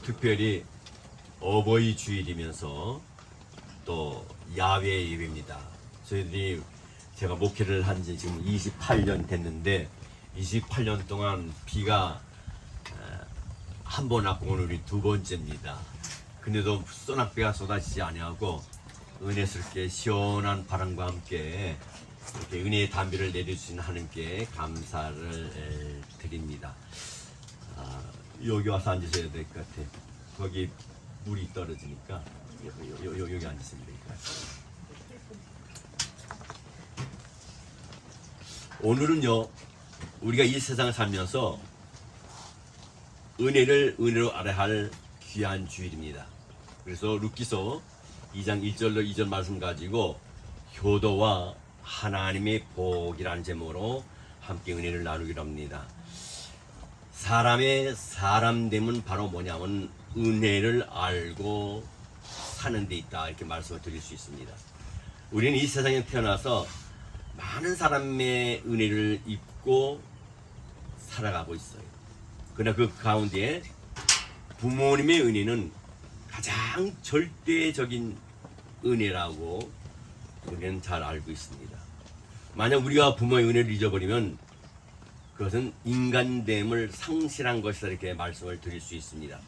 특별히 어버이 주일이면서 또 야외 예배입니다. 저희들이 제가 목회를 한 지 지금 28년 됐는데 28년 동안 비가 한 번 왔고 오늘이 두 번째입니다. 근데도 소낙비가 쏟아지지 아니하고 은혜스럽게 시원한 바람과 함께 이렇게 은혜의 담비를 내려주신 하나님께 감사를 드립니다. 여기 와서 앉으셔야 될 것 같아요. 거기 물이 떨어지니까 여기 앉으시면 될 것 같아요. 오늘은요, 우리가 이 세상을 살면서 은혜를 은혜로 알아야 할 귀한 주일입니다. 그래서 룻기서 2장 1절로 2절 말씀 가지고 효도와 하나님의 복이라는 제목으로 함께 은혜를 나누기로 합니다. 사람의 사람됨은 바로 뭐냐면 은혜를 알고 사는 데 있다, 이렇게 말씀을 드릴 수 있습니다. 우리는 이 세상에 태어나서 많은 사람의 은혜를 입고 살아가고 있어요. 그러나 그 가운데 부모님의 은혜는 가장 절대적인 은혜라고 우리는 잘 알고 있습니다. 만약 우리가 부모의 은혜를 잊어버리면 그것은 인간됨을 상실한 것이다, 이렇게 말씀을 드릴 수 있습니다.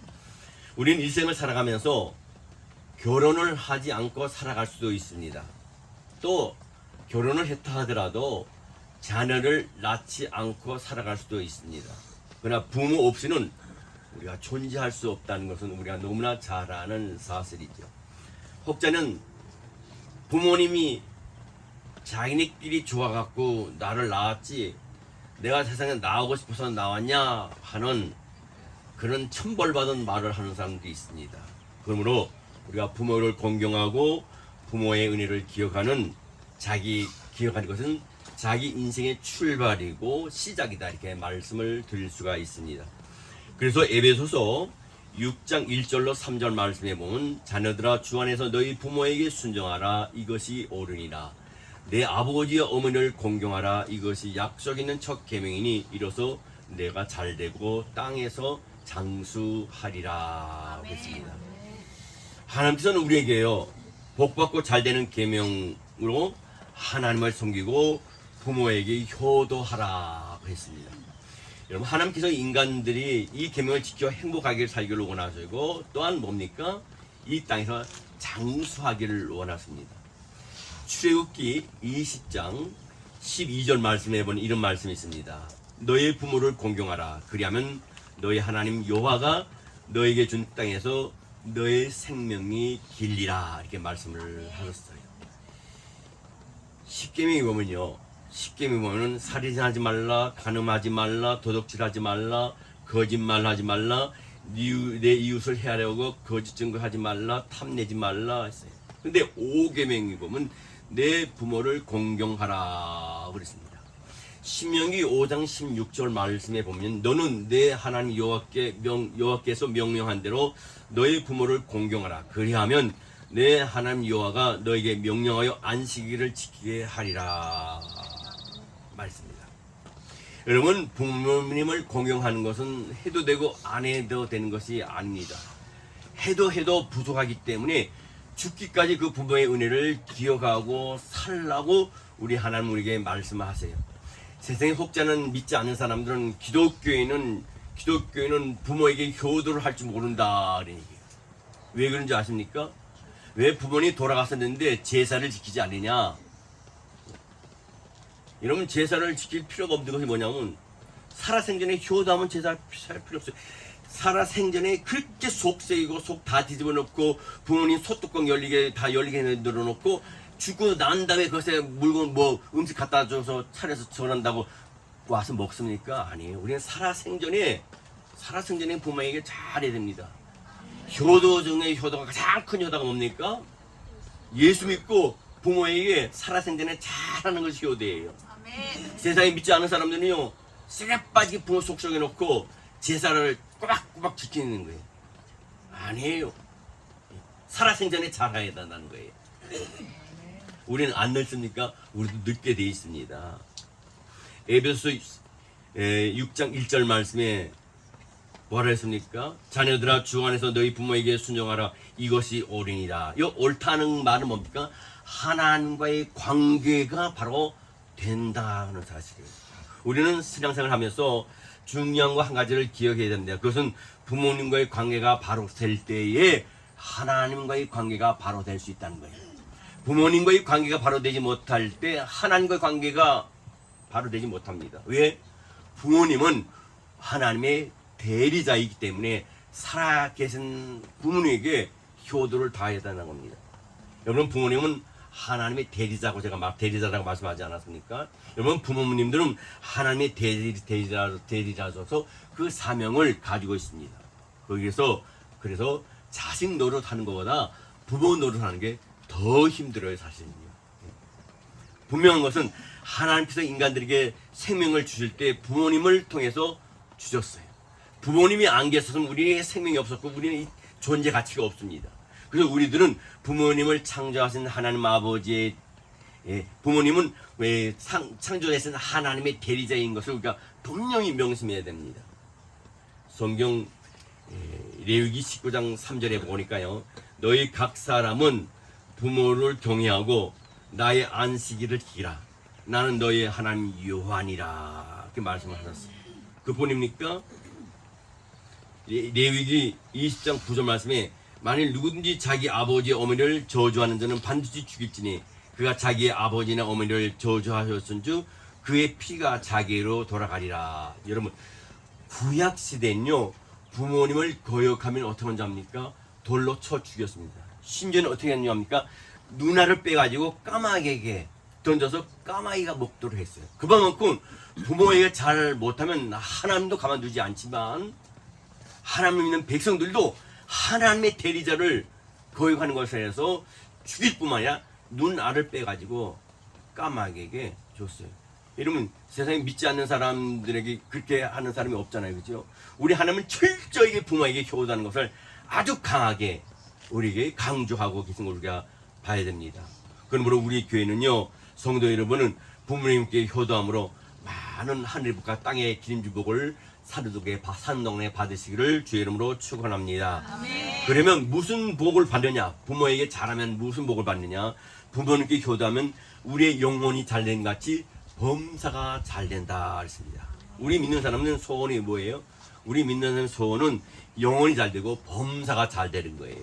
우리는 일생을 살아가면서 결혼을 하지 않고 살아갈 수도 있습니다. 또 결혼을 했다 하더라도 자녀를 낳지 않고 살아갈 수도 있습니다. 그러나 부모 없이는 우리가 존재할 수 없다는 것은 우리가 너무나 잘 아는 사실이죠. 혹자는 부모님이 자기네끼리 좋아갖고 나를 낳았지 내가 세상에 나오고 싶어서 나왔냐 하는 그런 천벌받은 말을 하는 사람도 있습니다. 그러므로 우리가 부모를 공경하고 부모의 은혜를 기억하는 것은 자기 인생의 출발이고 시작이다, 이렇게 말씀을 드릴 수가 있습니다. 그래서 에베소서 6장 1절로 3절 말씀에 보면 자녀들아 주 안에서 너희 부모에게 순종하라, 이것이 옳으니라. 내 아버지와 어머니를 공경하라, 이것이 약속 있는 첫 계명이니 이로써 내가 잘되고 땅에서 장수하리라 했습니다. 하나님께서는 우리에게요 복받고 잘되는 계명으로 하나님을 섬기고 부모에게 효도하라 했습니다. 여러분, 하나님께서 인간들이 이 계명을 지켜 행복하게 살기를 원하시고 또한 뭡니까? 이 땅에서 장수하기를 원하십니다. 출애굽기 20장 12절 말씀에 보면 이런 말씀이 있습니다. 너의 부모를 공경하라. 그리하면 너의 하나님 여호와가 너에게 준 땅에서 너의 생명이 길리라, 이렇게 말씀을 하셨어요. 십계명에 보면은 살인하지 말라, 간음하지 말라, 도둑질하지 말라, 거짓말하지 말라, 내 이웃을 해하려고 거짓 증거하지 말라, 탐내지 말라 했어요. 근데 5계명에 보면 내 부모를 공경하라 그랬습니다. 신명기 5장 16절 말씀에 보면 너는 내 하나님 여호와께서 명령한 대로 너의 부모를 공경하라. 그리하면 내 하나님 여호와가 너에게 명령하여 안식일을 지키게 하리라 말씀입니다. 여러분, 부모님을 공경하는 것은 해도 되고 안 해도 되는 것이 아닙니다. 해도 부족하기 때문에 죽기까지 그 부모의 은혜를 기억하고 살라고 우리 하나님 우리에게 말씀하세요. 세상에 혹자는 믿지 않는 사람들은 기독교인은 부모에게 효도를 할 줄 모른다, 그런 얘기예요. 왜 그런지 아십니까? 왜 부모님이 돌아가셨는데 제사를 지키지 않느냐? 여러분, 제사를 지킬 필요가 없는 것이 뭐냐면 살아생전에 효도하면 제사 할 필요 없어요. 살아생전에 그렇게 속색이고 속 다 뒤집어 놓고 부모님 소뚜껑 열리게 늘어놓고 죽고 난 다음에 그것에 물건 음식 갖다 줘서 차려서 전한다고 와서 먹습니까? 아니에요. 우리는 살아생전에 부모에게 잘해야 됩니다. 효도 중에 효도가 가장 큰 효도가 뭡니까? 예수 믿고 부모에게 살아생전에 잘하는 것이 효도예요. 아멘. 세상에 믿지 않은 사람들은요 쎄 빠지게 부모 속속에 놓고 제사를 꼬박꼬박 지키는 거예요. 아니에요. 살아생전에 잘해야 된다는 거예요. 우리는 안 늙습니까? 우리도 늙게 돼 있습니다. 에베소서 6장 1절 말씀에 뭐라 했습니까? 자녀들아 주 안에서 너희 부모에게 순종하라. 이것이 옳으니라. 이 옳다는 말은 뭡니까? 하나님과의 관계가 바로 된다는 사실이에요. 우리는 신앙생활을 하면서 중요한 거 한 가지를 기억해야 됩니다. 그것은 부모님과의 관계가 바로 될 때에 하나님과의 관계가 바로 될 수 있다는 거예요. 부모님과의 관계가 바로 되지 못할 때 하나님과의 관계가 바로 되지 못합니다. 왜? 부모님은 하나님의 대리자이기 때문에 살아계신 부모님에게 효도를 다해야 된다는 겁니다. 여러분, 부모님은 하나님의 대리자고 제가 대리자라고 말씀하지 않았습니까? 여러분, 부모님들은 하나님의 대리자로서 그 사명을 가지고 있습니다. 거기에서 그래서 자식 노릇하는 것보다 부모 노릇하는 게 더 힘들어요, 사실은요. 분명한 것은 하나님께서 인간들에게 생명을 주실 때 부모님을 통해서 주셨어요. 부모님이 안 계셨으면 우리의 생명이 없었고 우리는 존재 가치가 없습니다. 그래서 우리들은 부모님을 창조하신 하나님 아버지의 부모님은 창조하신 하나님의 대리자인 것을 우리가 분명히 명심해야 됩니다. 성경 레위기 19장 3절에 보니까요, 너희 각 사람은 부모를 경외하고 나의 안식일을 지키라. 나는 너의 하나님 여호와니라. 이렇게 말씀을 하셨어요. 그 본입니까? 레위기 20장 9절 말씀에 만일 누구든지 자기 아버지 어머니를 저주하는 자는 반드시 죽일지니 그가 자기의 아버지나 어머니를 저주하였은즉 그의 피가 자기로 돌아가리라. 여러분, 구약 시대는요, 부모님을 거역하면 어떻게 하는지 압니까? 돌로 쳐 죽였습니다. 심지어는 어떻게 했냐합니까? 누나를 빼가지고 까마귀에게 던져서 까마귀가 먹도록 했어요. 그만큼 부모에게 잘 못하면 하나님도 가만두지 않지만 하나님 믿는 백성들도 하나님의 대리자를 거역하는 것에 대해서 죽일 뿐만 아니라 눈알을 빼가지고 까마귀에게 줬어요. 여러분, 세상에 믿지 않는 사람들에게 그렇게 하는 사람이 없잖아요. 그렇죠? 우리 하나님은 철저하게 부모에게 효도하는 것을 아주 강하게 우리에게 강조하고 계신 걸 우리가 봐야 됩니다. 그러므로 우리 교회는요, 성도 여러분은 부모님께 효도함으로 많은 하늘복과 땅의 기름주복을 사르독의 산동네 받으시기를 주의 이름으로 축원합니다. 아멘. 그러면 무슨 복을 받느냐? 부모에게 잘하면 무슨 복을 받느냐? 부모님께 효도하면 우리의 영혼이 잘된 같이 범사가 잘된다 했습니다. 우리 믿는 사람은 소원이 뭐예요? 우리 믿는 사람 소원은 영혼이 잘되고 범사가 잘되는 거예요.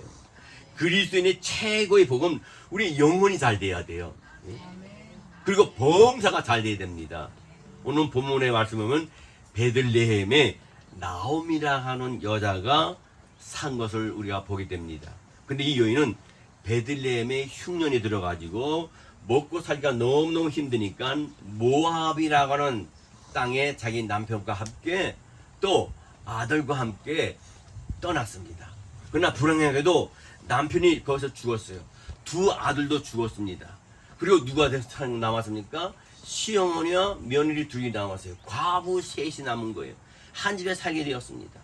그리스도인의 최고의 복은 우리 영혼이 잘돼야 돼요. 그리고 범사가 잘돼야 됩니다. 오늘 본문의 말씀 보면 베들레헴에 나옴이라 하는 여자가 산 것을 우리가 보게 됩니다. 근데 이 여인은 베들레헴에 흉년이 들어가지고 먹고 살기가 너무너무 힘드니까 모압이라고 하는 땅에 자기 남편과 함께 또 아들과 함께 떠났습니다. 그러나 불행하게도 남편이 거기서 죽었어요. 두 아들도 죽었습니다. 그리고 누가 남았습니까? 시어머니와 며느리 둘이 남았어요. 과부 셋이 남은 거예요. 한 집에 살게 되었습니다.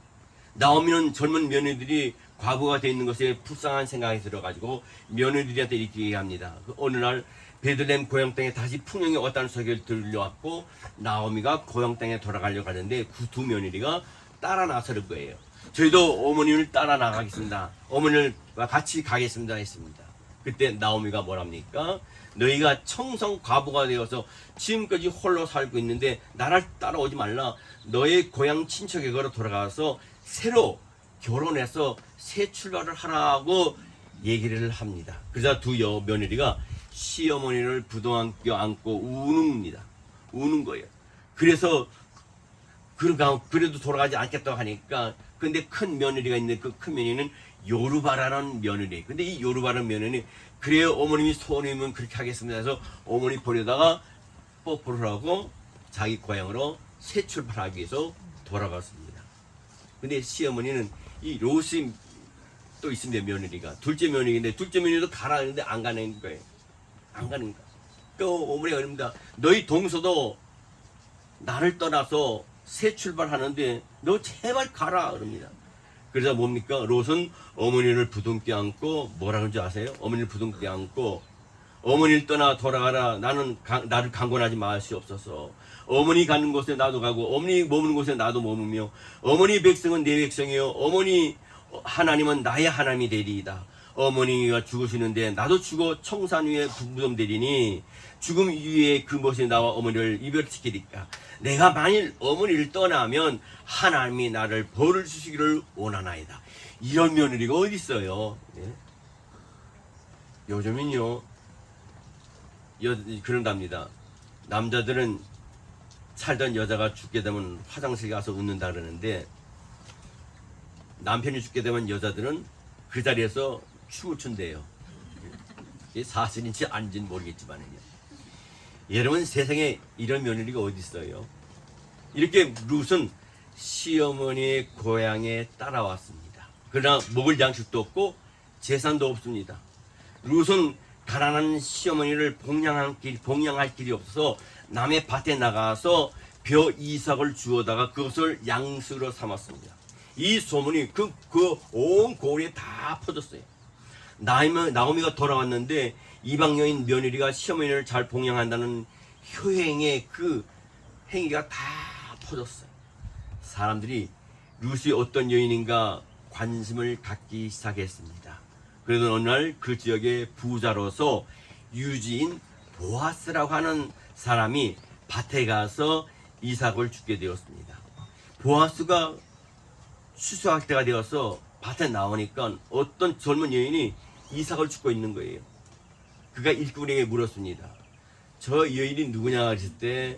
나오면 젊은 며느리들이 과부가 되어 있는 것에 불쌍한 생각이 들어가지고 며느리들한테 이렇게 얘기합니다. 어느 날 베들레헴 고향 땅에 다시 풍년이 왔다는 소식을 들려왔고 나오미가 고향 땅에 돌아가려고 하는데 그 두 며느리가 따라 나서는 거예요. 저희도 어머니를 따라 나가겠습니다. 어머니와 같이 가겠습니다 했습니다. 그때 나오미가 뭐랍니까? 너희가 청성 과부가 되어서 지금까지 홀로 살고 있는데 나를 따라오지 말라. 너의 고향 친척에 걸어 돌아가서 새로 결혼해서 새 출발을 하라고 얘기를 합니다. 그러자 두 며느리가 시어머니를 부둥 안고 우는입니다. 우는 거예요. 그래서 그래도 돌아가지 않겠다고 하니까 근데 큰 며느리가 있는데 그 큰 며느리는 요르바라는 며느리. 근데 이 요르바라는 며느리 그래요 어머님이 소원이면 그렇게 하겠습니다 해서 어머니 보려다가 뽀뽀를 하고 자기 고향으로 새 출발하기 위해서 돌아갔습니다. 근데 시어머니는 이 로스 또 있습니다. 며느리가 둘째 며느리인데 둘째 며느리도 가라 하는데 안 가는 거예요. 안 가는 거야. 또 어머니가 그럽니다. 너희 동서도 나를 떠나서 새 출발하는데 너 제발 가라 그럽니다. 그러자 뭡니까? 롯은 어머니를 부둥켜 안고 뭐라 그런지 아세요? 어머니를 부둥켜 안고 어머니를 떠나 돌아가라. 나를 강권하지 마시옵소서. 어머니 가는 곳에 나도 가고 어머니 머무는 곳에 나도 머무며 어머니 백성은 내 백성이요 어머니 하나님은 나의 하나님이 되리이다. 어머니가 죽으시는데 나도 죽어 청산 위에 무덤 되리니 죽음 위에 그 못이 나와 어머니를 이별시키리까. 내가 만일 어머니를 떠나면 하나님이 나를 벌을 주시기를 원하나이다. 이런 며느리가 어디 있어요? 예? 요즘은요 그런답니다. 남자들은 살던 여자가 죽게 되면 화장실 가서 웃는다 그러는데 남편이 죽게 되면 여자들은 그 자리에서 춤을 춘대요. 이게 사실인지 아닌지는 모르겠지만요. 여러분 세상에 이런 며느리가 어디 있어요? 이렇게 룻은 시어머니의 고향에 따라왔습니다. 그러나 먹을 양식도 없고 재산도 없습니다. 룻은 가난한 시어머니를 봉양할 길이 없어서 남의 밭에 나가서 벼 이삭을 주워다가 그것을 양식으로 삼았습니다. 이 소문이 그 온 고을에 다 퍼졌어요. 나오미가 돌아왔는데 이방 여인 며느리가 시어머니를 잘 봉양한다는 효행의 그 행위가 다 퍼졌어요. 사람들이 룻이 어떤 여인인가 관심을 갖기 시작했습니다. 그래도 어느 날 그 지역의 부자로서 유지인 보아스라고 하는 사람이 밭에 가서 이삭을 주게 되었습니다. 보아스가 추수할 때가 되어서 밭에 나오니까 어떤 젊은 여인이 이삭을 줍고 있는 거예요. 그가 일꾼에게 물었습니다. 저 여인이 누구냐 했을 때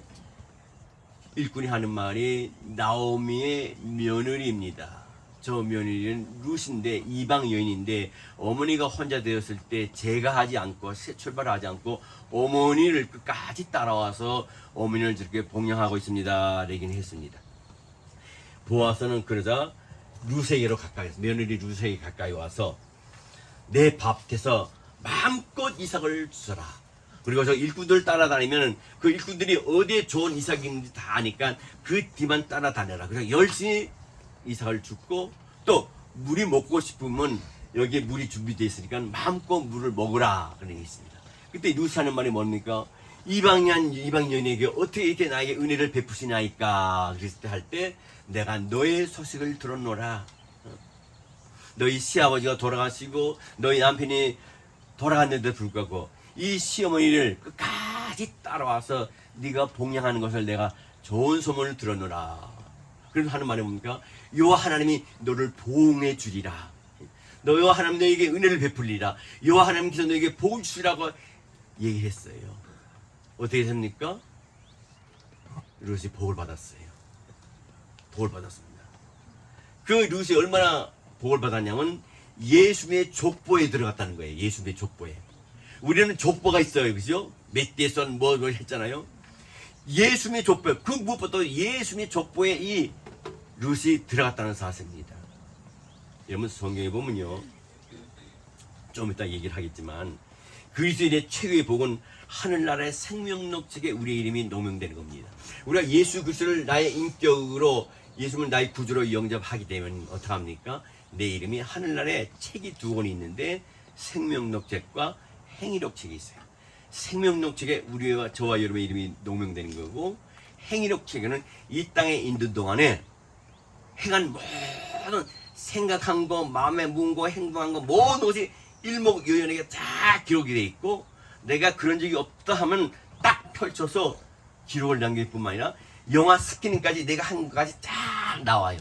일꾼이 하는 말이 나오미의 며느리입니다. 저 며느리는 룻인데 이방 여인인데 어머니가 혼자 되었을 때 제가 하지 않고 새 출발하지 않고 어머니를 끝까지 따라와서 어머니를 저렇게 봉양하고 있습니다. 얘기는 했습니다. 보아스는 그러자 룻에게로 가까이 와서 며느리 룻에게 가까이 와서 내 밭에서 마음껏 이삭을 주서라. 그리고 저 일꾼들 따라다니면 그 일꾼들이 어디에 좋은 이삭이 있는지 다 아니까 그 뒤만 따라다녀라. 그래서 열심히 이삭을 줍고 또 물이 먹고 싶으면 여기에 물이 준비되어 있으니까 마음껏 물을 먹으라. 그런 게 있습니다. 그때 룻이 하는 말이 뭡니까? 이방 여인에게 어떻게 이렇게 나에게 은혜를 베푸시나이까? 그랬을 때 할 때 내가 너의 소식을 들었노라. 너희 시아버지가 돌아가시고 너희 남편이 돌아갔는데도 불구하고 이 시어머니를 끝까지 따라와서 네가 봉양하는 것을 내가 좋은 소문을 들었노라. 그래서 하는 말이 뭡니까? 여호와 하나님이 너를 보응해 주리라. 너희와 하나님 너에게 은혜를 베풀리라. 여호와 하나님께서 너에게 복을 주시라고 얘기를 했어요. 어떻게 됩니까? 룻이 복을 받았어요. 복을 받았습니다. 그 룻이 얼마나 복을 받았냐면 예수님의 족보에 들어갔다는 거예요. 예수님의 족보에. 우리는 족보가 있어요. 그죠? 멧돼선 뭐 했잖아요. 예수님의 족보에, 그 무엇보다 예수님의 족보에 이 룻이 들어갔다는 사실입니다. 여러분 성경에 보면요. 좀 이따 얘기를 하겠지만 그리스도인의 최고의 복은 하늘나라의 생명록 책에 우리의 이름이 노명되는 겁니다. 우리가 예수 그리스도를 나의 인격으로 예수님을 나의 구주로 영접하게 되면 어떡합니까? 내 이름이 하늘나라에 책이 두 권이 있는데 생명록 책과 행위록 책이 있어요. 생명록 책에 우리와 저와 여러분의 이름이 노명되는 거고 행위록 책에는 이 땅에 있는 동안에 행한 모든 생각한 거, 마음에 문 거, 행동한 거 모든 것이 일목요연하게 다 기록이 되어 있고 내가 그런 적이 없다 하면 딱 펼쳐서 기록을 남길 뿐만 아니라 영화 스크린까지 내가 한 것까지 딱 나와요.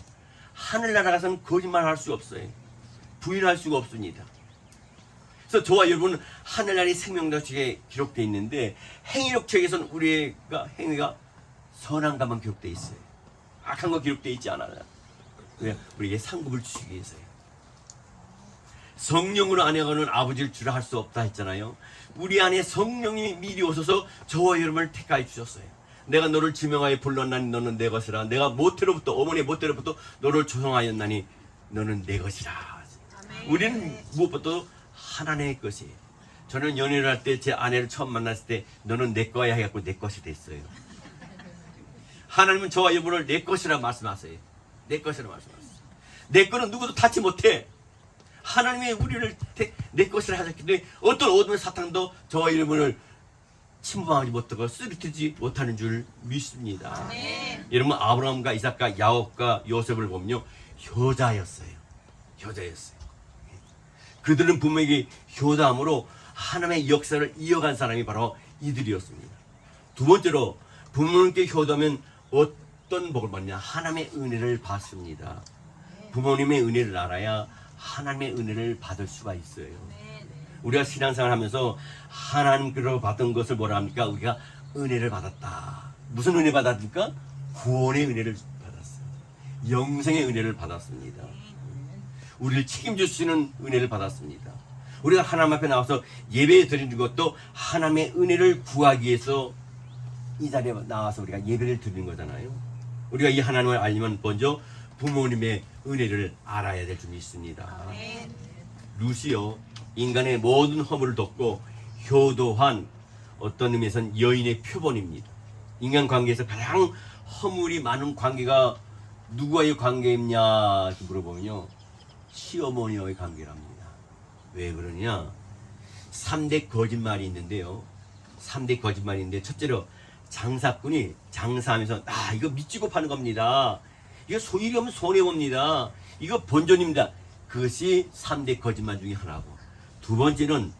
하늘나라 가서는 거짓말 할 수 없어요. 부인할 수가 없습니다. 그래서 저와 여러분은 하늘나라의 생명록 책에 기록되어 있는데 행위록 책에서는 우리가 행위가 선한 것만 기록되어 있어요. 악한 거 기록되어 있지 않아요. 왜? 우리에게 상급을 주시기 위해서요. 성령으로 안에가는 아버지를 주라 할 수 없다 했잖아요. 우리 안에 성령이 미리 오셔서 저와 여러분을 택하여 주셨어요. 내가 너를 지명하여 불렀나니 너는 내 것이라. 내가 모태로부터 어머니의 모태로부터 너를 조성하였나니 너는 내 것이라. 아멘. 우리는 무엇보다 하나님의 것이에요. 저는 연애를 할 때 제 아내를 처음 만났을 때 너는 내 거야 해갖고 내 것이 됐어요. 하나님은 저와 여러분을 내 것이라 말씀하세요. 내 것이라 말씀하세요. 내 거는 누구도 닫지 못해. 하나님의 우리를 내 것을 하셨기 때문에 어떤 어둠의 사탄도 저 이름을 침범하지 못하고 쓰러뜨리지 못하는 줄 믿습니다. 네. 여러분 아브라함과 이삭과 야곱과 요셉을 보면요 효자였어요. 효자였어요. 그들은 분명히 효자함으로 하나님의 역사를 이어간 사람이 바로 이들이었습니다. 두 번째로 부모님께 효자면 어떤 복을 받냐? 하나님의 은혜를 받습니다. 부모님의 은혜를 알아야 하나님의 은혜를 받을 수가 있어요. 우리가 신앙생활 하면서 하나님께로 받은 것을 뭐라 합니까? 우리가 은혜를 받았다. 무슨 은혜 받았습니까? 구원의 은혜를 받았어요. 영생의 은혜를 받았습니다. 우리를 책임져 주시는 은혜를 받았습니다. 우리가 하나님 앞에 나와서 예배 드리는 것도 하나님의 은혜를 구하기 위해서 이 자리에 나와서 우리가 예배를 드리는 거잖아요. 우리가 이 하나님을 알려면 먼저 부모님의 은혜를 알아야 될 줄 믿습니다. 루시요 인간의 모든 허물을 덮고 효도한 어떤 의미에서는 여인의 표본입니다. 인간관계에서 가장 허물이 많은 관계가 누구와의 관계이냐 물어보면요 시어머니와의 관계랍니다. 왜 그러냐? 3대 거짓말이 있는데요. 3대 거짓말이 있는데 첫째로 장사꾼이 장사하면서 이거 미치고 파는 겁니다. 이거 소일이 없으면 손해봅니다. 이거 본전입니다. 그것이 3대 거짓말 중에 하나고, 두 번째는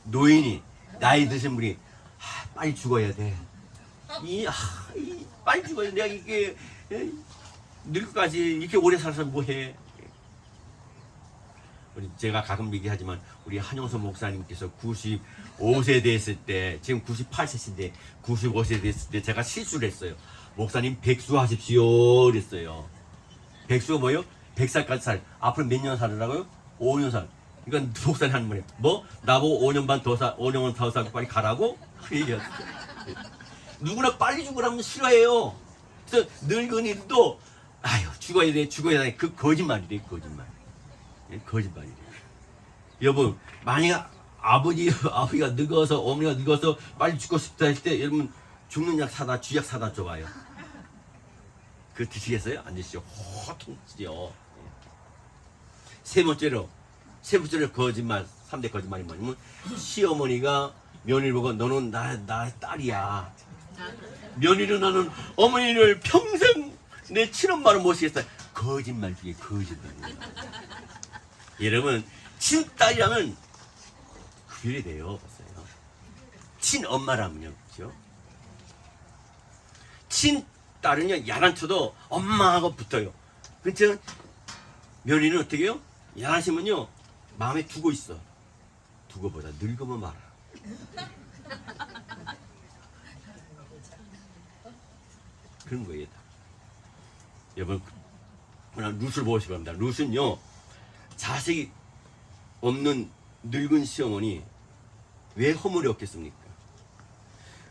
노인이 나이 드신 분이 빨리 죽어야 돼. 빨리 죽어야 돼. 내가 이게 늙기까지 이렇게 오래 살아서 뭐해? 제가 가끔 얘기하지만 우리 한용서 목사님께서 95세 됐을 때, 지금 98세인데 95세 됐을 때 제가 실수를 했어요. 목사님 백수하십시오 그랬어요. 백수가 뭐예요? 100살까지 살. 앞으로 몇 년 살으라고요? 5년 살. 그러니까 목사님 하는 말이에요. 뭐? 나보고 5년 반 더 살, 5년 더 살고 빨리 가라고? 그 얘기였어요. 누구나 빨리 죽으라면 싫어해요. 그래서 늙은이도 죽어야 돼, 죽어야 돼. 그 거짓말이래, 거짓말. 거짓말이래. 여러분, 만약 아버지가 늙어서, 어머니가 늙어서 빨리 죽고 싶다 할 때, 여러분, 죽는 약 사다, 쥐약 사다 줘봐요. 그거 드시겠어요? 안 드시죠? 호통 쓰죠. 세 번째로 거짓말, 3대 거짓말이 뭐냐면, 시어머니가 며느리 보고, 너는 나의 딸이야. 며느리는 나는 어머니를 평생 내 친엄마로 모시겠다. 거짓말 중에 거짓말. 여러분, 친딸이라면 구별이 돼요. 봤어요? 친엄마라면요. 그렇죠? 친딸은요, 야단쳐도 엄마하고 붙어요. 그렇죠? 며느리는 어떻게 해요? 야단치면요, 마음에 두고 있어. 두고 보자. 늙으면 말아. 그런 거예요. 여러분, 룻을 보시기 바랍니다. 룻은요, 자식이 없는 늙은 시어머니, 왜 허물이 없겠습니까?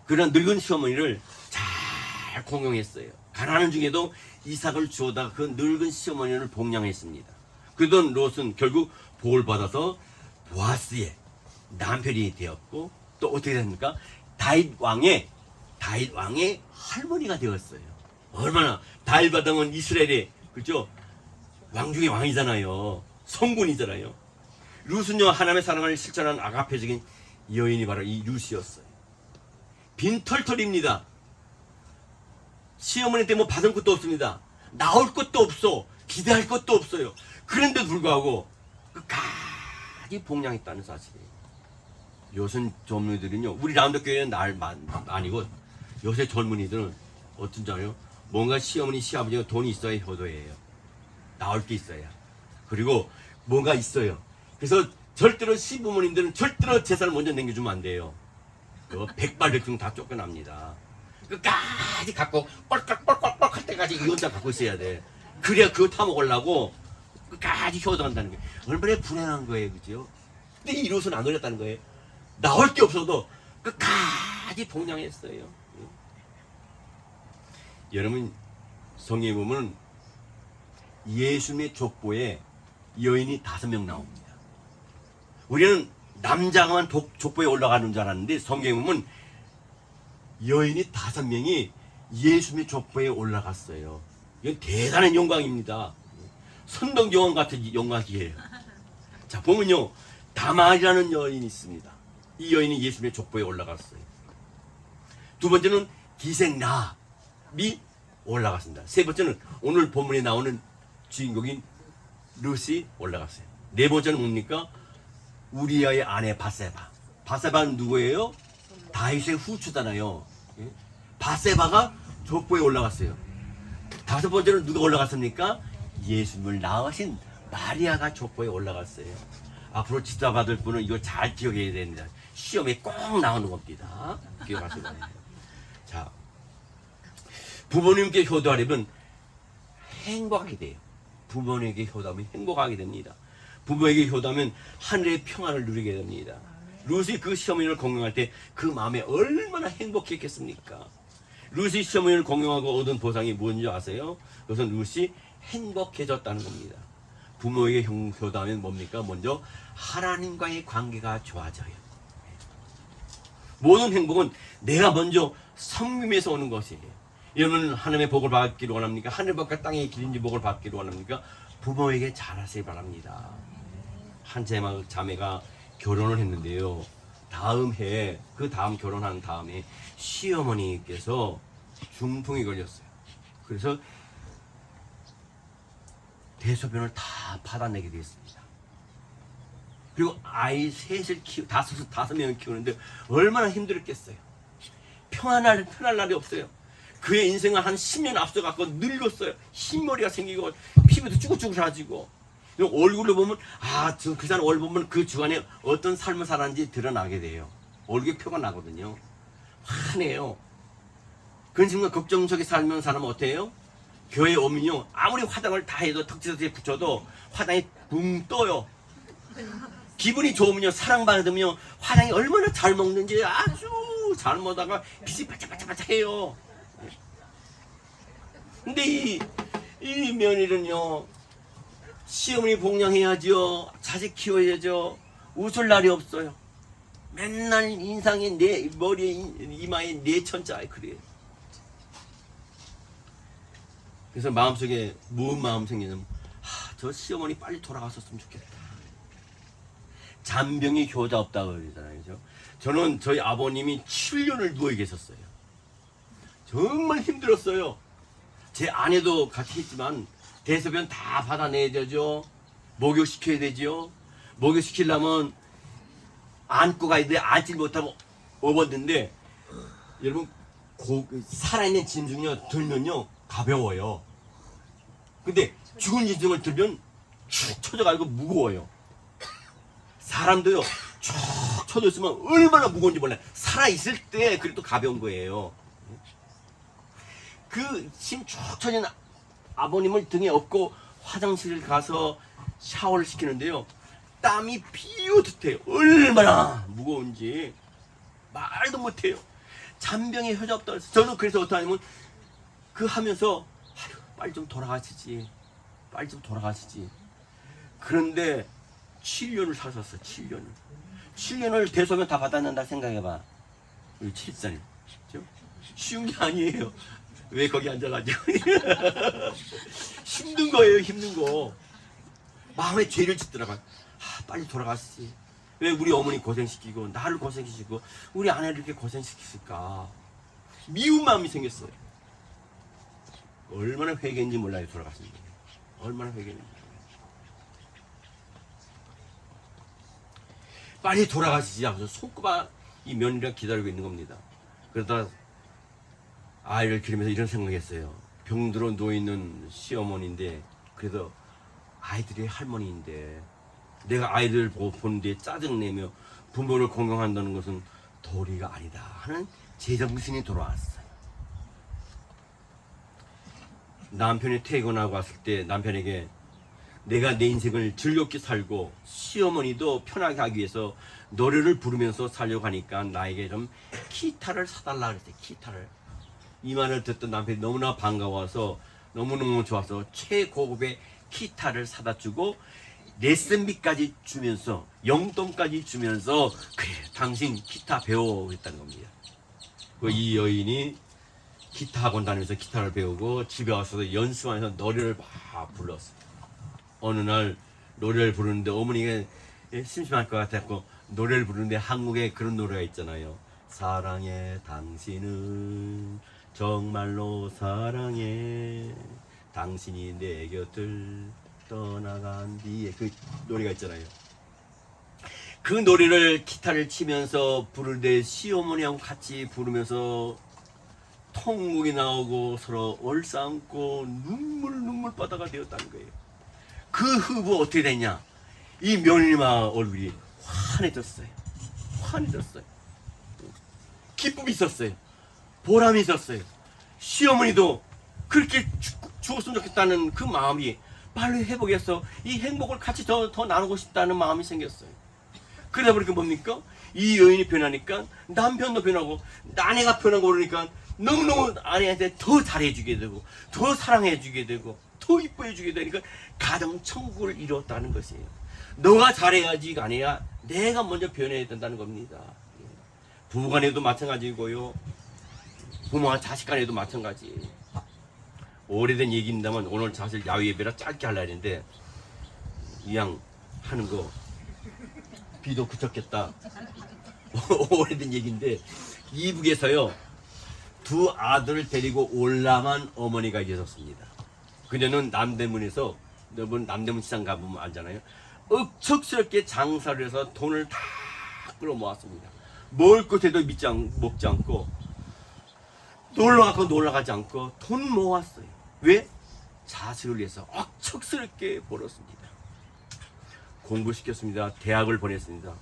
그런 늙은 시어머니를 잘 공경했어요. 가난한 중에도 이삭을 주어다가 그 늙은 시어머니를 봉양했습니다. 그러던 롯은 결국 복을 받아서 보아스의 남편이 되었고, 또 어떻게 됐습니까? 다윗 왕의 할머니가 되었어요. 얼마나 다윗 받으면 이스라엘의, 그렇죠? 왕 중의 왕이잖아요. 성군이잖아요. 룻은요, 하나님의 사랑을 실천한 아가페적인 여인이 바로 이 룻이었어요. 빈털털입니다. 시어머니 때문에 받은 것도 없습니다. 나올 것도 없어. 기대할 것도 없어요. 그런데도 불구하고 끝까지 봉양했다는 사실이에요. 요새 젊은이들은요, 우리 라운드 교회는 아니고 요새 젊은이들은 어떤 줄 알아요? 뭔가 시어머니, 시아버지가 돈이 있어야 효도예요. 나올 게 있어야. 그리고 뭔가 있어요. 그래서 절대로 시부모님들은 절대로 재산을 먼저 남겨주면 안 돼요. 백발백중 다 쫓겨납니다. 끝까지 갖고 뻘깍 할 때까지 이 혼자 갖고 있어야 돼. 그래야 그거 타먹으려고 끝까지 효도한다는 게 얼마나 불행한 거예요. 그죠? 근데 이 롯은 안 어렸다는 거예요. 나올 게 없어도 끝까지 봉양했어요. 여러분, 성경에 보면 예수님의 족보에 여인이 5명 나옵니다. 우리는 남자만 족보에 올라가는 줄 알았는데 성경에 보면 여인이 5명이 예수님의 족보에 올라갔어요. 이건 대단한 영광입니다. 선덕여왕 같은 영광이에요. 자, 보면요, 다말이라는 여인이 있습니다. 이 여인이 예수님의 족보에 올라갔어요. 두 번째는 기생라합이 올라갔습니다. 세 번째는 오늘 본문에 나오는 주인공인 룻이 올라갔어요. 네 번째는 뭡니까? 우리아의 아내 바세바. 바세바는 누구예요? 다윗의 후추잖아요. 예? 바세바가 족보에 올라갔어요. 다섯 번째는 누가 올라갔습니까? 예수님을 낳으신 마리아가 족보에 올라갔어요. 앞으로 지도받을 분은 이거 잘 기억해야 됩니다. 시험에 꼭 나오는 겁니다. 기억하시고. 자, 부모님께 효도하려면 행복하게 돼요. 부모님에게 효도하면 행복하게 됩니다. 부모에게 효도하면 하늘의 평안을 누리게 됩니다. 룻이 그 시어머니를 공경할 때 그 마음에 얼마나 행복했겠습니까? 룻이 시어머니를 공경하고 얻은 보상이 뭔지 아세요? 그것은 룻이 행복해졌다는 겁니다. 부모에게 효도하면 뭡니까? 먼저 하나님과의 관계가 좋아져요. 모든 행복은 내가 먼저 섬김에서 오는 것이에요. 여러분 하나님의 복을 받기를 원합니까? 하늘복과 땅의 길인지 복을 받기를 원합니까? 부모에게 잘하시기 바랍니다. 한 자매가 결혼을 했는데요. 다음 해에, 그 다음 결혼한 다음에 시어머니께서 중풍이 걸렸어요. 그래서 대소변을 다 받아내게 되었습니다. 그리고 아이 셋을 다섯 명을 키우는데 얼마나 힘들었겠어요. 편할 날이 없어요. 그의 인생은 한 10년 앞서갖고 늙었어요. 흰머리가 생기고 피부도 쭈글쭈글해지고 얼굴로 보면 그 사람 얼굴 보면 그 주간에 어떤 삶을 살았는지 드러나게 돼요. 얼굴에 표가 나거든요. 화내요. 그런 친구가 걱정적인 살면 사람은 어때요? 교회에 오면요 아무리 화장을 다 해도 턱지에 붙여도 화장이 붕 떠요. 기분이 좋으면요 사랑받으면요 화장이 얼마나 잘 먹는지 아주 잘 먹다가 빛이 반짝반짝해요. 근데 이 며느리는요 시어머니 복양해야죠, 자식 키워야죠, 웃을 날이 없어요. 맨날 인상에 내 머리에 이마에 내천자 그래요. 그래서 마음속에 무슨 마음 생기냐면 저 시어머니 빨리 돌아갔었으면 좋겠다. 잔병이 효자 없다고 그러잖아요. 그죠? 저는 저희 아버님이 7년을 누워 계셨어요. 정말 힘들었어요. 제 아내도 같이 했지만 대소변 다 받아내야 되죠. 목욕시켜야 되죠. 목욕시키려면 안고 가야 돼. 앉지 못하고 업었는데 여러분 살아있는 짐승요 들면요 가벼워요. 근데 죽은 짐승을 들면 축 처져가지고 무거워요. 사람도요 쭉 쳐졌으면 얼마나 무거운지 몰라요. 살아있을 때 그래도 가벼운 거예요. 그 힘 쭉 쳐진 아버님을 등에 업고 화장실 가서 샤워를 시키는데요 땀이 비오듯해요. 얼마나 무거운지 말도 못해요. 잔병에 효자 없다 그래서 저는 그래서 어떻게 하냐면 그 하면서 빨리 좀 돌아가시지, 빨리 좀 돌아가시지. 그런데 7년을 사셨어. 7년을 대소변 다 받았는다 생각해봐. 7살 쉬운 게 아니에요. 왜 거기 앉아가지고 힘든 거예요. 힘든 거. 마음에 죄를 짓더라고요. 빨리 돌아가시지. 왜 우리 어머니 고생시키고 나를 고생시키고 우리 아내를 이렇게 고생시켰을까. 미운 마음이 생겼어요. 얼마나 회개인지 몰라요. 돌아갔습니다. 얼마나 회개인지. 빨리 돌아가시지 하면서 손꼽아 이 며느리가 기다리고 있는 겁니다. 그러다 아이를 기르면서 이런 생각했어요. 병들어 누워있는 시어머니인데 그래도 아이들이 할머니인데 내가 아이들 보는데 짜증내며 부모를 공경한다는 것은 도리가 아니다 하는 제정신이 돌아왔어요. 남편이 퇴근하고 왔을 때 남편에게 내가 내 인생을 즐겁게 살고 시어머니도 편하게 하기 위해서 노래를 부르면서 살려고 하니까 나에게 좀 기타를 사달라 그랬어요. 기타를. 이 말을 듣던 남편이 너무나 반가워서 너무너무 좋아서 최고급의 기타를 사다 주고 레슨비까지 주면서 용돈까지 주면서 그래 당신 기타 배워 했다는 겁니다. 이 여인이 기타 학원 다니면서 기타를 배우고 집에 와서 연습하면서 노래를 막 불렀어요. 어느 날 노래를 부르는데 어머니가 예, 심심할 것 같았고 노래를 부르는데 한국에 그런 노래가 있잖아요. 사랑해 당신은 정말로 사랑해 당신이 내 곁을 떠나간 뒤에 그 노래가 있잖아요. 그 노래를 기타를 치면서 부를 때 시어머니하고 같이 부르면서 통곡이 나오고 서로 얼싸안고 눈물바다가 되었다는 거예요. 그 후부 어떻게 됐냐? 이 며느리마 얼굴이 환해졌어요. 환해졌어요. 기쁨이 있었어요. 보람이 있었어요. 시어머니도 그렇게 죽었으면 좋겠다는 그 마음이 빨리 회복해서 이 행복을 같이 더 나누고 싶다는 마음이 생겼어요. 그러다 보니까 뭡니까? 이 여인이 변하니까 남편도 변하고 아내가 변하고 그러니까 너무너무 아내한테 더 잘해주게 되고 더 사랑해주게 되고 더 이뻐해주게 되니까 가정 천국을 이뤘다는 것이에요. 너가 잘해야지가 아니라 내가 먼저 변해야 된다는 겁니다. 부부간에도 마찬가지고요. 부모와 자식간에도 마찬가지예요. 오래된 얘기입니다만 오늘 사실 야외 예배라 짧게 하려고 했는데 이왕 하는 거 비도 그쳤겠다. 오래된 얘기인데 이북에서요 두 아들을 데리고 올라간 어머니가 계셨습니다. 그녀는 남대문에서 여러분 남대문 시장 가보면 알잖아요. 억척스럽게 장사를 해서 돈을 다 끌어모았습니다. 먹을 것에도 먹지 않고 놀러 가지 않고 돈 모았어요. 왜? 자식을 위해서 억척스럽게 벌었습니다. 공부시켰습니다. 대학을 보냈습니다.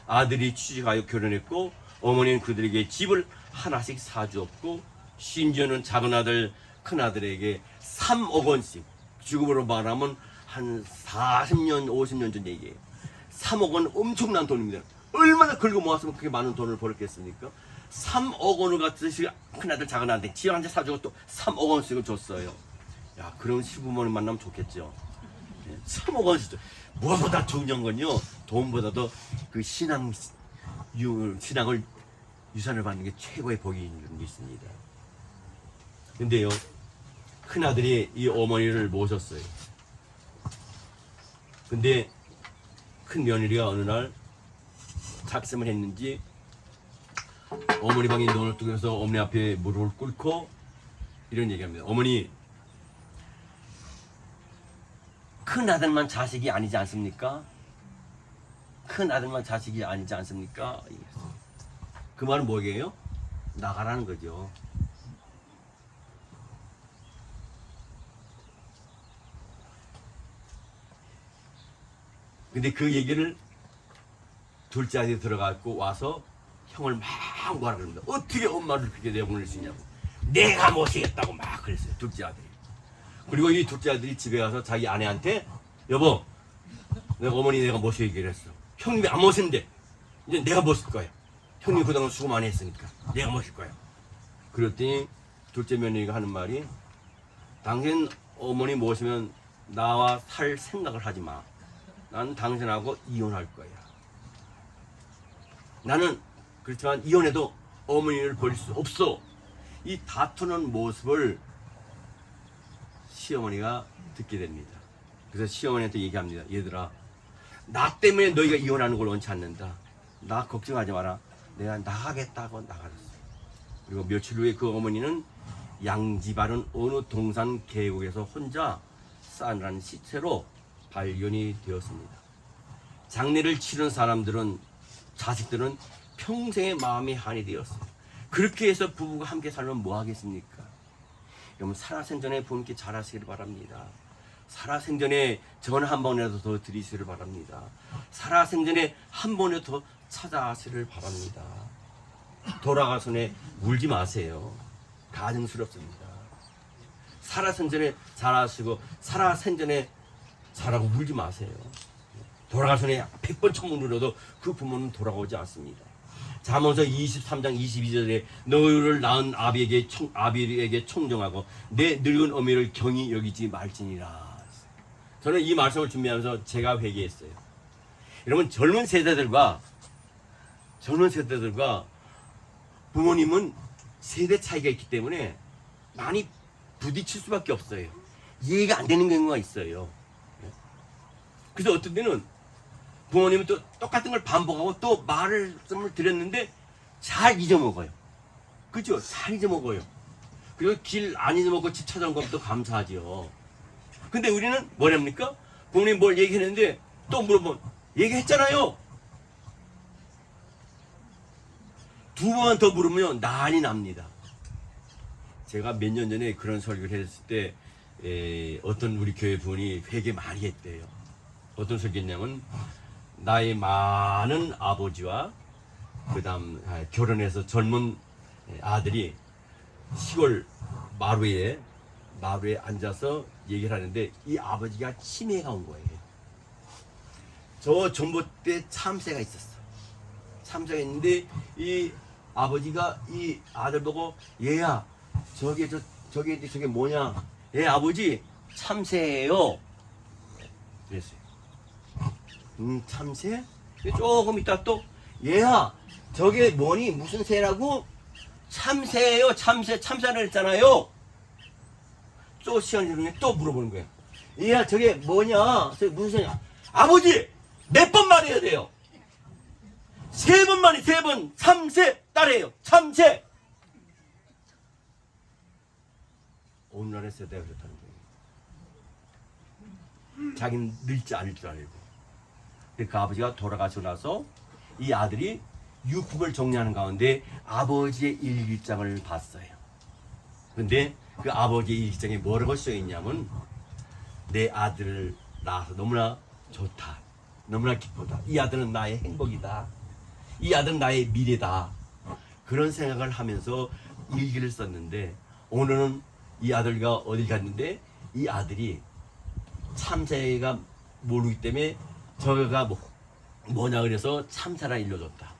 아들이 취직하여 결혼했고 어머니는 그들에게 집을 하나씩 사주었고 심지어는 작은 아들 큰 아들에게 3억 원씩 지금으로 말하면 한 40년 50년 전 얘기예요. 3억 원 엄청난 돈입니다. 얼마나 긁어 모았으면 그렇게 많은 돈을 벌었겠습니까? 3억 원을 갖듯이 큰아들 작은아들 집 한 채 사주고 또 3억 원씩을 줬어요. 야, 그런 시부모님 만나면 좋겠죠. 3억 원씩. 무엇보다 중요한 건요, 돈보다도 그 신앙을 유산을 받는 게 최고의 복이 있는 게 있습니다. 근데요, 큰아들이 이 어머니를 모셨어요. 근데 큰 며느리가 어느 날 작심을 했는지 어머니 방에 눈을 뜨면서 어머니 앞에 무릎을 꿇고 이런 얘기합니다. 어머니, 큰 아들만 자식이 아니지 않습니까? 큰 아들만 자식이 아니지 않습니까? 그 말은 뭐예요? 나가라는 거죠. 근데 그 얘기를 둘째 아들이 들어가고 와서 형을 막 뭐라 그럽니다. 어떻게 엄마를 그렇게 내보낼 수 있냐고. 내가 모시겠다고 막 그랬어요. 둘째 아들이. 그리고 이 둘째 아들이 집에 가서 자기 아내한테 여보, 내가 어머니 내가 모시기로 했어. 형님이 안 모시는데 이제 내가 모실 거야. 형님 그동안 수고 많이 했으니까 내가 모실 거야. 그랬더니 둘째 며느리가 하는 말이 당신 어머니 모시면 나와 살 생각을 하지 마. 나는 당신하고 이혼할 거야. 나는 그렇지만 이혼해도 어머니를 버릴 수 없어. 이 다투는 모습을 시어머니가 듣게 됩니다. 그래서 시어머니한테 얘기합니다. 얘들아, 나 때문에 너희가 이혼하는 걸 원치 않는다. 나 걱정하지 마라. 내가 나가겠다고 나가랬어요. 그리고 며칠 후에 그 어머니는 양지바른 어느 동산 계곡에서 혼자 싸늘한 시체로 발견이 되었습니다. 장례를 치른 사람들은 자식들은 평생의 마음이 한이 되었어요. 그렇게 해서 부부가 함께 살면 뭐 하겠습니까? 여러분, 살아생전에 부모님께 잘하시기를 바랍니다. 살아생전에 전화 한 번이라도 더 드리시기를 바랍니다. 살아생전에 한 번이라도 더 찾아가시기를 바랍니다. 돌아가서는 울지 마세요. 가증스럽습니다. 살아생전에 잘하시고 살아생전에 잘하고 울지 마세요. 돌아가서는 100번 천문 울어도 그 부모는 돌아오지 않습니다. 잠언서 23장 22절에 너희를 낳은 아비에게 청정하고 내 늙은 어미를 경히 여기지 말지니라. 저는 이 말씀을 준비하면서 제가 회개했어요. 여러분, 젊은 세대들과 부모님은 세대 차이가 있기 때문에 많이 부딪힐 수밖에 없어요. 이해가 안 되는 경우가 있어요. 그래서 어떤 때는 부모님은 또 똑같은 걸 반복하고 또 말씀을 드렸는데 잘 잊어먹어요. 그죠? 잘 잊어먹어요. 그리고 길 안 잊어먹고 집 찾아온 것도 감사하죠. 근데 우리는 뭐랍니까? 부모님 뭘 얘기했는데 또 물어보면 얘기했잖아요. 두 번 더 물으면 난이 납니다. 제가 몇 년 전에 그런 설교를 했을 때 어떤 우리 교회 분이 회개 많이 했대요. 어떤 설교냐면 나이 많은 아버지와 그 다음 결혼해서 젊은 아들이 시골 마루에 앉아서 얘기를 하는데 이 아버지가 치매가 온 거예요. 저 전봇대 참새가 있었어. 참새가 있는데 이 아버지가 이 아들 보고 얘야 저게 뭐냐? 예 아버지 참새예요. 그랬어요. 참새? 조금 있다 또 얘야 저게 뭐니 무슨 새라고? 참새예요. 참새를 했잖아요. 또 시간이 흐르면 또 물어보는 거예요. 얘야 저게 뭐냐? 저게 무슨 새냐? 아버지 몇 번 말해야 돼요? 세 번 참새 딸이에요. 참새. 오늘날의 세대가 그렇다는 거예요. 자기는 늙지 않을 줄 알고. 그 아버지가 돌아가시고 나서 이 아들이 유품을 정리하는 가운데 아버지의 일기장을 봤어요. 근데 그 아버지의 일기장에 뭐라고 써있냐면 내 아들을 낳아서 너무나 좋다. 너무나 기쁘다. 이 아들은 나의 행복이다. 이 아들은 나의 미래다. 그런 생각을 하면서 일기를 썼는데 오늘은 이 아들과 어딜 갔는데 이 아들이 참새가 모르기 때문에 저가 뭐냐 그래서 참새라 일러줬다.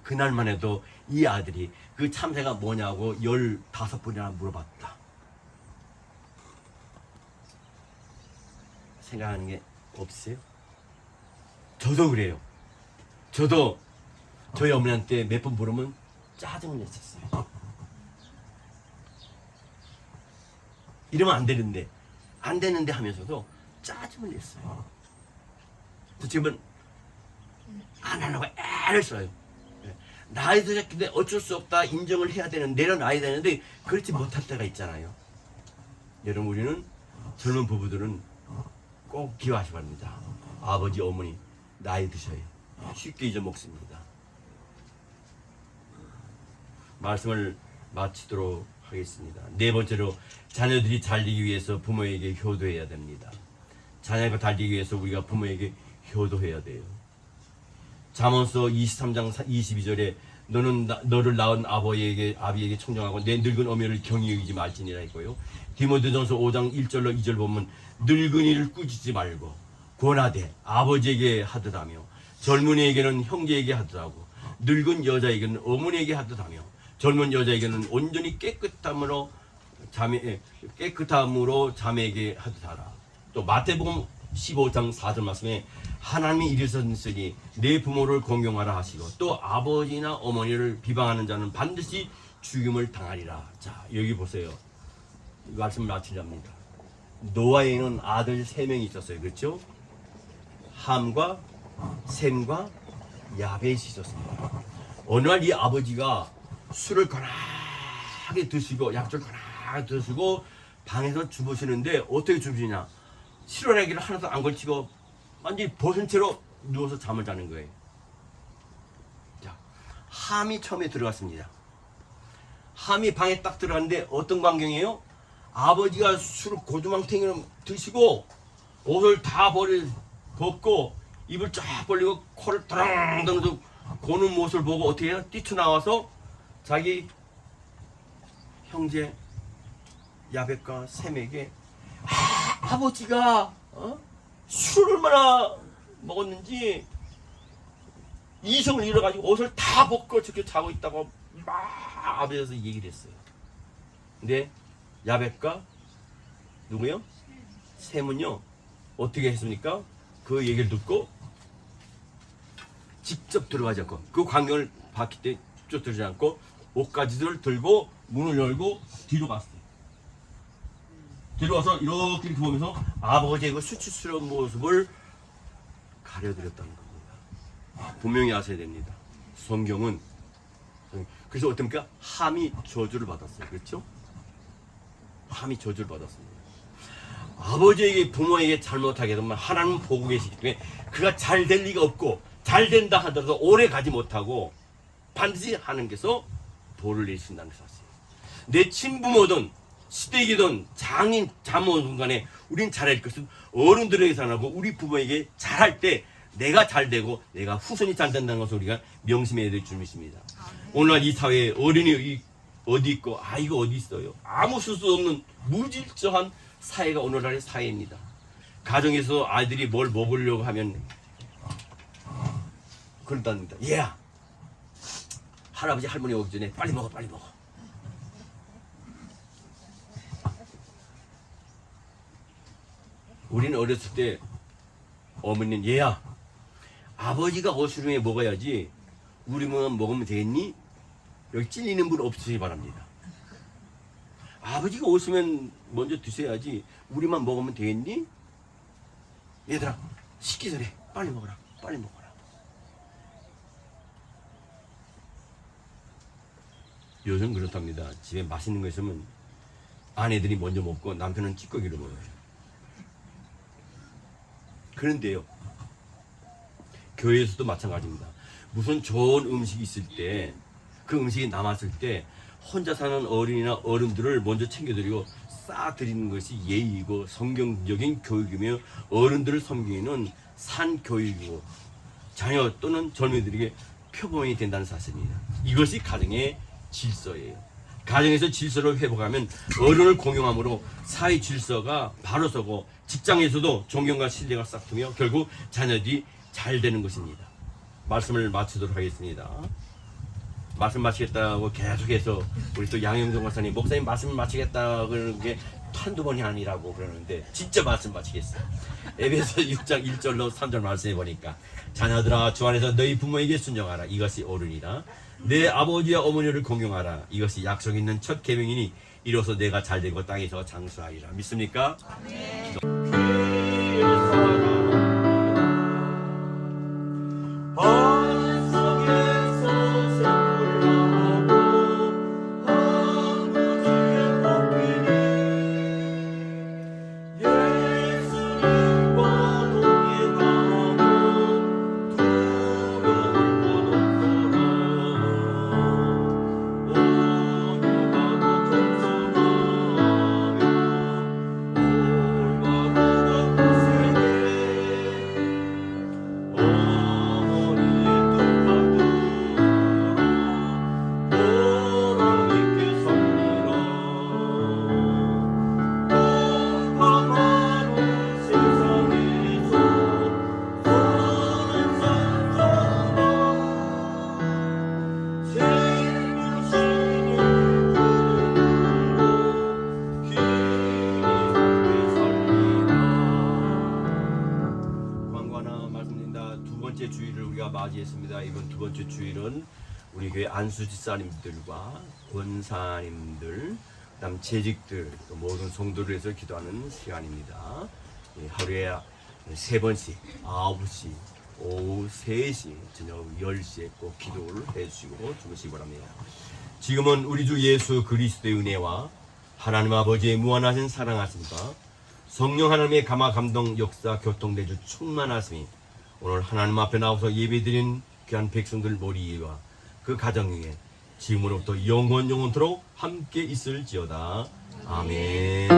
그날만 해도 이 아들이 그 참새가 뭐냐고 15번이나 물어봤다. 생각하는 게 없으세요? 저도 그래요. 저도 저희 어머니한테 몇 번 물으면 짜증을 냈었어요. 이러면 안 되는데 하면서도 짜증을 냈어요. 지금은 안 하려고 애를 써요. 나이 들었는데 어쩔 수 없다 인정을 해야 되는 내려놔야 되는데 그렇지 못할 때가 있잖아요. 여러분 우리는 젊은 부부들은 꼭 기억하시기 바랍니다. 아버지 어머니 나이 드셔요. 쉽게 잊어먹습니다. 말씀을 마치도록 하겠습니다. 네 번째로 자녀들이 잘 되기 위해서 부모에게 효도해야 됩니다. 자녀가 잘 되기 위해서 우리가 부모에게 효도해야 돼요. 잠언서 23장 22절에 너는 너를 낳은 아비에게 청정하고 내 늙은 어머니를 경히 여기지 말지니라 했고요. 디모데전서 5장 1절로 2절 보면 늙은이를 꾸짖지 말고 권하되 아버지에게 하듯하며 젊은이에게는 형제에게 하듯하고 늙은 여자에게는 어머니에게 하듯하며 젊은 여자에게는 온전히 깨끗함으로 자매에게 하듯하라. 또 마태복음 15장 4절 말씀에 하나님이 이르셨으니 내 부모를 공경하라 하시고 또 아버지나 어머니를 비방하는 자는 반드시 죽임을 당하리라. 자 여기 보세요. 이 말씀을 마치렵니다. 노아에는 아들 3명이 있었어요. 그렇죠? 함과 셈과 야벳이 있었습니다. 어느 날 이 아버지가 술을 거나하게 드시고 약주를 거나하게 드시고 방에서 주무시는데 어떻게 주무시냐? 실온에기를 하나도 안 걸치고 완전히 벗은 채로 누워서 잠을 자는 거예요. 자, 함이 처음에 들어갔습니다. 함이 방에 딱 들어갔는데 어떤 광경이에요? 아버지가 술을 고주망탱이로 드시고 옷을 다 벗고 입을 쫙 벌리고 코를 드렁드렁 고는 모습을 보고 어떻게 해요? 뛰쳐나와서 자기 형제 야벳과 셈에게 아버지가 술을 얼마나 먹었는지 이성을 잃어가지고 옷을 다 벗고 저렇게 자고 있다고 막 아버지에서 얘기를 했어요. 근데 야벳과 누구요? 셈은요 어떻게 했습니까? 그 얘기를 듣고 직접 들어가지 않고 그 광경을 봤기 때문에 쫓들지 않고 옷가지를 들고 문을 열고 뒤로 갔어요. 뒤로 와서 이렇게 보면서 아버지의 그 수치스러운 모습을 가려드렸다는 겁니다. 분명히 아셔야 됩니다. 성경은 그래서 어떻습니까? 함이 저주를 받았어요. 그렇죠? 함이 저주를 받았습니다. 아버지에게 부모에게 잘못하게 되면 하나님은 보고 계시기 때문에 그가 잘 될 리가 없고 잘 된다 하더라도 오래 가지 못하고 반드시 하나님께서 도를 내신다는 사실. 내 친부모든 시댁이든 장인 자모든 간에 우린 잘할 것은 어른들에게서 하고 우리 부모에게 잘할 때 내가 잘 되고 내가 후손이 잘 된다는 것을 우리가 명심해야 될 줄입니다. 오늘날 이 사회에 어른이 어디 있고 아이가 어디 있어요. 아무 수수 없는 무질서한 사회가 오늘날의 사회입니다. 가정에서 아이들이 뭘 먹으려고 하면 그런답니다. 얘야, 할아버지 할머니 오기 전에 빨리 먹어, 빨리 먹어. 우리는 어렸을 때 어머니는 얘야, 아버지가 오시는 후에 먹어야지 우리만 먹으면 되겠니? 여기 찔리는 분 없으시기 바랍니다. 아버지가 오시면 먼저 드셔야지 우리만 먹으면 되겠니? 얘들아, 식기 전에 빨리 먹어라, 빨리 먹어라. 요즘 그렇답니다. 집에 맛있는 거 있으면 아내들이 먼저 먹고 남편은 찌꺼기를 먹어요. 그런데요, 교회에서도 마찬가지입니다. 무슨 좋은 음식이 있을 때 그 음식이 남았을 때 혼자 사는 어린이나 어른들을 먼저 챙겨드리고 싸 드리는 것이 예의이고 성경적인 교육이며 어른들을 섬기는 산 교육이고 자녀 또는 젊은이들에게 표본이 된다는 사실입니다. 이것이 가정의 질서예요. 가정에서 질서를 회복하면 어른을 공경함으로 사회 질서가 바로 서고 직장에서도 존경과 신뢰가 싹트며 결국 자녀들이 잘 되는 것입니다. 말씀을 마치도록 하겠습니다. 말씀 마치겠다고 계속해서 우리 또 양영종 목사님, 목사님 말씀을 마치겠다 그러는 게 한두 번이 아니라고 그러는데 진짜 말씀 마치겠어요. 에베소 6장 1절로 3절 말씀해 보니까 자녀들아 주 안에서 너희 부모에게 순종하라. 이것이 옳으니라. 내 아버지와 어머니를 공경하라. 이것이 약속 있는 첫 계명이니 이로써 내가 잘되고 땅에서 장수하리라. 믿습니까? 네. 맞이했습니다. 이번 두 번째 주일은 우리 교회 안수집사님들과 권사님들, 그다음 재직들, 또 모든 성도를 해서 기도하는 시간입니다. 하루에 3번씩 9시, 오후 3시, 저녁 10시에 꼭 기도를 해주시고 주무시기 바랍니다. 지금은 우리 주 예수 그리스도의 은혜와 하나님 아버지의 무한하신 사랑하심과 성령 하나님의 감화 감동 역사 교통대주 충만하심이 오늘 하나님 앞에 나와서 예배드린 귀한 백성들 머리 위와 그 가정 위에 지금으로부터 영원토록 함께 있을지어다. 아멘.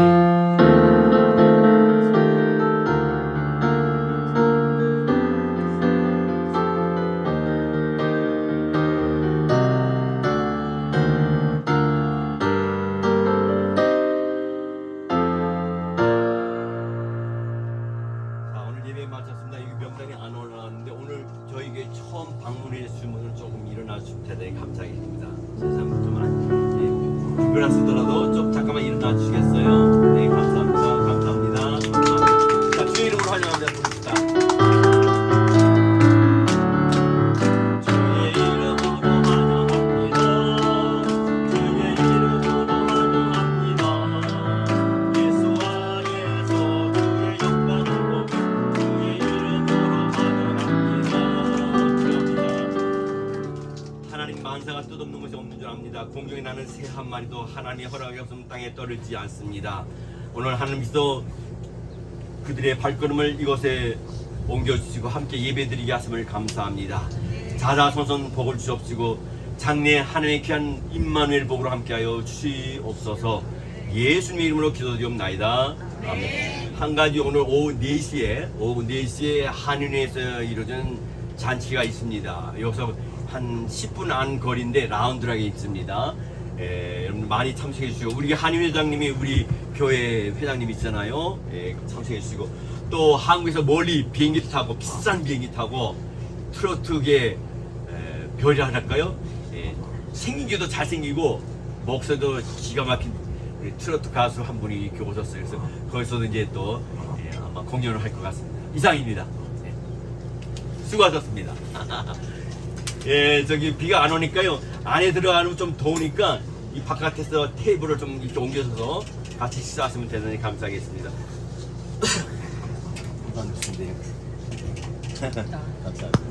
그러시더라도 좀 잠깐만 일어나 주시겠어요? 네, 감사합니다. 감사합니다. 자, 주의 이름으로 환영합니다. 부릅시다. 주의 이름으로 환영합니다. 주의 이름으로 환영합니다. 예수 안에서 주의 영광을 보며 주의 이름으로 환영합니다. 주의 감사합니다. 공중에 나는 새 한 마리도 하나님의 허락이 없으면 땅에 떨어지지 않습니다. 오늘 하나님께서 그들의 발걸음을 이곳에 옮겨주시고 함께 예배드리게 하심을 감사합니다. 자자손손 복을 주옵시고 장래 하나님의 귀한 임마누엘 복으로 함께하여 주시옵소서. 예수님의 이름으로 기도드리옵나이다. 아멘. 한 가지 오늘 오후 4시에 한인회에서 이루어진 잔치가 있습니다. 여기서 한 10분 안 거리인데 라운드락에 있습니다. 여러분 많이 참석해 주시고 우리 한인 회장님이 우리 교회 회장님 있잖아요. 참석해 주시고 또 한국에서 멀리 비행기 타고 비싼 비행기 타고 트로트계 별이랄까요? 생긴 게도 잘생기고 목소리도 기가 막힌 트로트 가수 한 분이 이렇게 오셨어요. 그래서 거기서도 이제 또 아마 공연을 할 것 같습니다. 이상입니다. 수고하셨습니다. 저기 비가 안 오니까요. 안에 들어가면 좀 더우니까 이 바깥에서 테이블을 좀 이렇게 옮겨서 같이 식사하시면 대단히 감사하겠습니다. 감사합니다. 감사합니다.